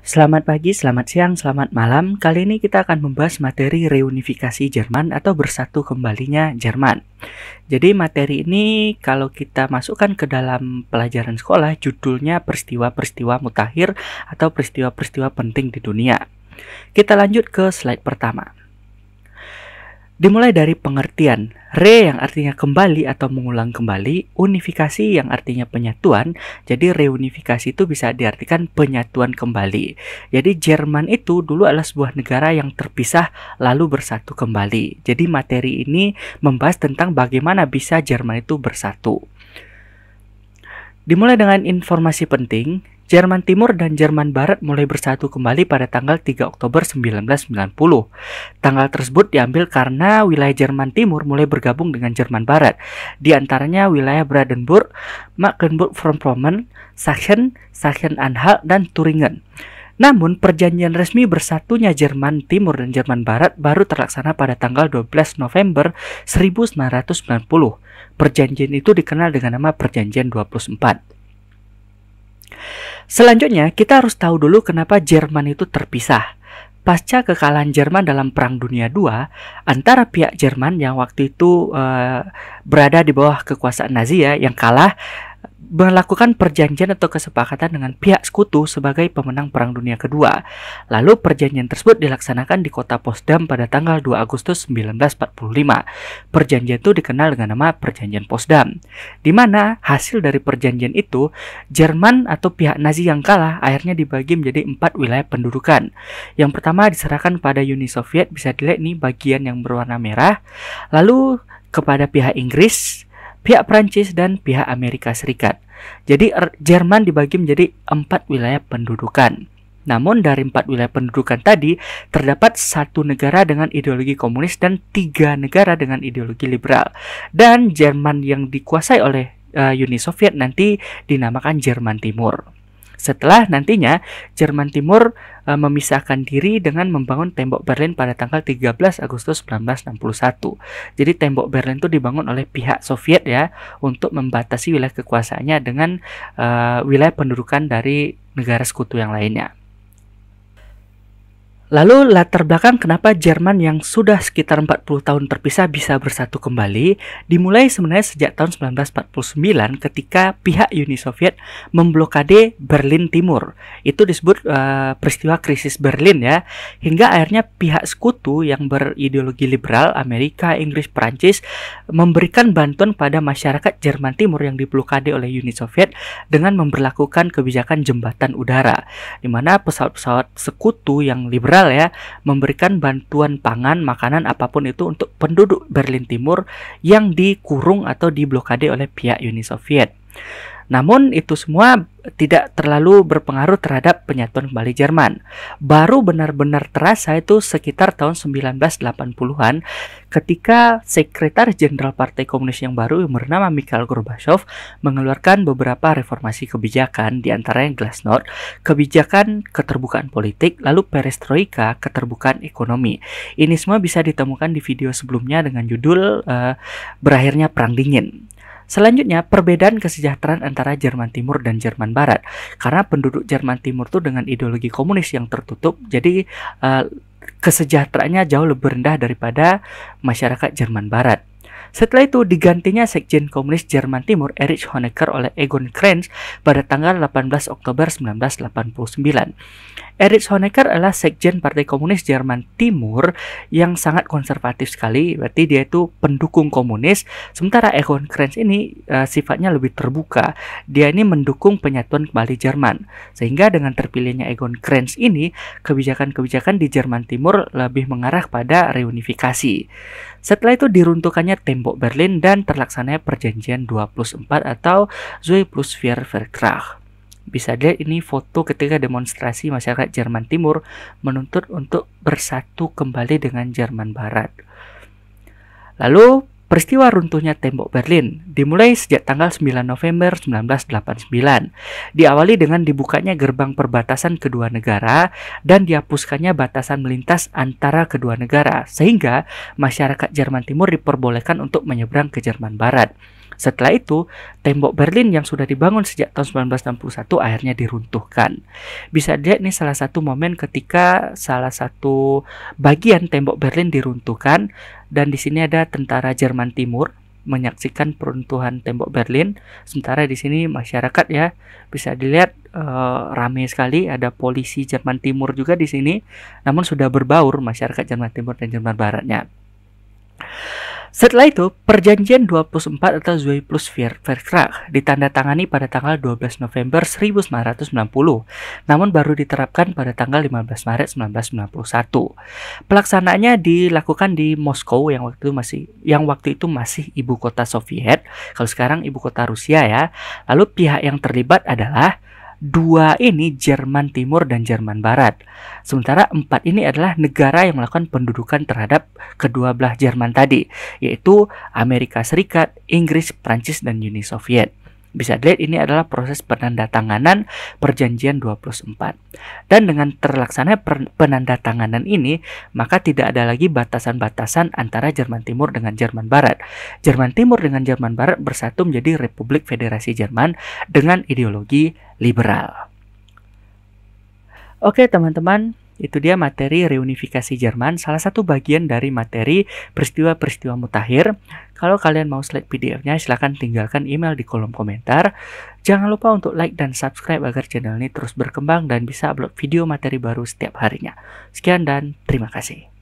Selamat pagi, selamat siang, selamat malam. Kali ini kita akan membahas materi reunifikasi Jerman atau bersatu kembalinya Jerman. Jadi materi ini kalau kita masukkan ke dalam pelajaran sekolah, judulnya peristiwa-peristiwa mutakhir atau peristiwa-peristiwa penting di dunia. Kita lanjut ke slide pertama. Dimulai dari pengertian, re yang artinya kembali atau mengulang kembali, unifikasi yang artinya penyatuan. Jadi reunifikasi itu bisa diartikan penyatuan kembali. Jadi Jerman itu dulu adalah sebuah negara yang terpisah lalu bersatu kembali. Jadi materi ini membahas tentang bagaimana bisa Jerman itu bersatu. Dimulai dengan informasi penting, Jerman Timur dan Jerman Barat mulai bersatu kembali pada tanggal 3 Oktober 1990. Tanggal tersebut diambil karena wilayah Jerman Timur mulai bergabung dengan Jerman Barat, di antaranya wilayah Brandenburg, Mecklenburg-Vorpommern, Sachsen, Sachsen-Anhalt, dan Thuringen. Namun, perjanjian resmi bersatunya Jerman Timur dan Jerman Barat baru terlaksana pada tanggal 12 November 1990. Perjanjian itu dikenal dengan nama Perjanjian 24. Selanjutnya, kita harus tahu dulu kenapa Jerman itu terpisah. Pasca kekalahan Jerman dalam Perang Dunia II, antara pihak Jerman yang waktu itu berada di bawah kekuasaan Nazi yang kalah, melakukan perjanjian atau kesepakatan dengan pihak sekutu sebagai pemenang Perang Dunia Kedua. Lalu perjanjian tersebut dilaksanakan di kota Potsdam pada tanggal 2 Agustus 1945. Perjanjian itu dikenal dengan nama Perjanjian Potsdam, di mana hasil dari perjanjian itu, Jerman atau pihak Nazi yang kalah akhirnya dibagi menjadi 4 wilayah pendudukan. Yang pertama diserahkan pada Uni Soviet, bisa dilihat nih bagian yang berwarna merah. Lalu kepada pihak Inggris, pihak Prancis, dan pihak Amerika Serikat. Jadi Jerman dibagi menjadi 4 wilayah pendudukan. Namun dari 4 wilayah pendudukan tadi, terdapat 1 negara dengan ideologi komunis dan 3 negara dengan ideologi liberal. Dan Jerman yang dikuasai oleh Uni Soviet nanti dinamakan Jerman Timur. Setelah nantinya Jerman Timur memisahkan diri dengan membangun tembok Berlin pada tanggal 13 Agustus 1961. Jadi tembok Berlin itu dibangun oleh pihak Soviet untuk membatasi wilayah kekuasaannya dengan wilayah pendudukan dari negara sekutu yang lainnya. Lalu latar belakang kenapa Jerman yang sudah sekitar 40 tahun terpisah bisa bersatu kembali dimulai sebenarnya sejak tahun 1949 ketika pihak Uni Soviet memblokade Berlin Timur. Itu disebut peristiwa krisis Berlin hingga akhirnya pihak sekutu yang berideologi liberal Amerika, Inggris, Prancis memberikan bantuan pada masyarakat Jerman Timur yang diblokade oleh Uni Soviet dengan memberlakukan kebijakan jembatan udara, di mana pesawat-pesawat sekutu yang liberal memberikan bantuan pangan, makanan, apapun itu untuk penduduk Berlin Timur yang dikurung atau diblokade oleh pihak Uni Soviet. Namun itu semua tidak terlalu berpengaruh terhadap penyatuan kembali Jerman. Baru benar-benar terasa itu sekitar tahun 1980-an ketika Sekretaris Jenderal Partai Komunis yang baru yang bernama Mikhail Gorbachev mengeluarkan beberapa reformasi kebijakan, diantaranya Glasnost, kebijakan keterbukaan politik, lalu Perestroika, keterbukaan ekonomi. Ini semua bisa ditemukan di video sebelumnya dengan judul Berakhirnya Perang Dingin. Selanjutnya, perbedaan kesejahteraan antara Jerman Timur dan Jerman Barat. Karena penduduk Jerman Timur itu dengan ideologi komunis yang tertutup, jadi kesejahteraannya jauh lebih rendah daripada masyarakat Jerman Barat. Setelah itu digantinya Sekjen Komunis Jerman Timur Erich Honecker oleh Egon Krenz pada tanggal 18 Oktober 1989. Erich Honecker adalah Sekjen Partai Komunis Jerman Timur yang sangat konservatif sekali, berarti dia itu pendukung komunis, sementara Egon Krenz ini sifatnya lebih terbuka. Dia ini mendukung penyatuan kembali Jerman, sehingga dengan terpilihnya Egon Krenz ini, kebijakan-kebijakan di Jerman Timur lebih mengarah pada reunifikasi. Setelah itu diruntuhkannya tembok Berlin dan terlaksananya Perjanjian 24 atau Zwei plus vier Vertrag. Bisa dilihat ini foto ketika demonstrasi masyarakat Jerman Timur menuntut untuk bersatu kembali dengan Jerman Barat. Lalu peristiwa runtuhnya tembok Berlin dimulai sejak tanggal 9 November 1989. Diawali dengan dibukanya gerbang perbatasan kedua negara dan dihapuskannya batasan melintas antara kedua negara, sehingga masyarakat Jerman Timur diperbolehkan untuk menyeberang ke Jerman Barat. Setelah itu, tembok Berlin yang sudah dibangun sejak tahun 1961 akhirnya diruntuhkan. Bisa dilihat nih salah satu momen ketika salah satu bagian tembok Berlin diruntuhkan, dan di sini ada tentara Jerman Timur menyaksikan peruntuhan tembok Berlin. Sementara di sini masyarakat ya bisa dilihat ramai sekali, ada polisi Jerman Timur juga di sini. Namun sudah berbaur masyarakat Jerman Timur dan Jerman Baratnya. Setelah itu, perjanjian 24 atau Zweibrück-Vertrag ditandatangani pada tanggal 12 November 1990, namun baru diterapkan pada tanggal 15 Maret 1991. Pelaksanaannya dilakukan di Moskow yang waktu itu masih ibu kota Soviet, kalau sekarang ibu kota Rusia ya. Lalu pihak yang terlibat adalah dua ini, Jerman Timur dan Jerman Barat. Sementara empat ini adalah negara yang melakukan pendudukan terhadap kedua belah Jerman tadi, yaitu Amerika Serikat, Inggris, Prancis, dan Uni Soviet. Bisa dilihat ini adalah proses penandatanganan perjanjian 24. Dan dengan terlaksana penandatanganan ini, maka tidak ada lagi batasan-batasan antara Jerman Timur dengan Jerman Barat. Jerman Timur dengan Jerman Barat bersatu menjadi Republik Federasi Jerman dengan ideologi liberal. Oke teman-teman, itu dia materi reunifikasi Jerman, salah satu bagian dari materi peristiwa-peristiwa mutakhir. Kalau kalian mau slide PDF-nya, silahkan tinggalkan email di kolom komentar. Jangan lupa untuk like dan subscribe agar channel ini terus berkembang dan bisa upload video materi baru setiap harinya. Sekian dan terima kasih.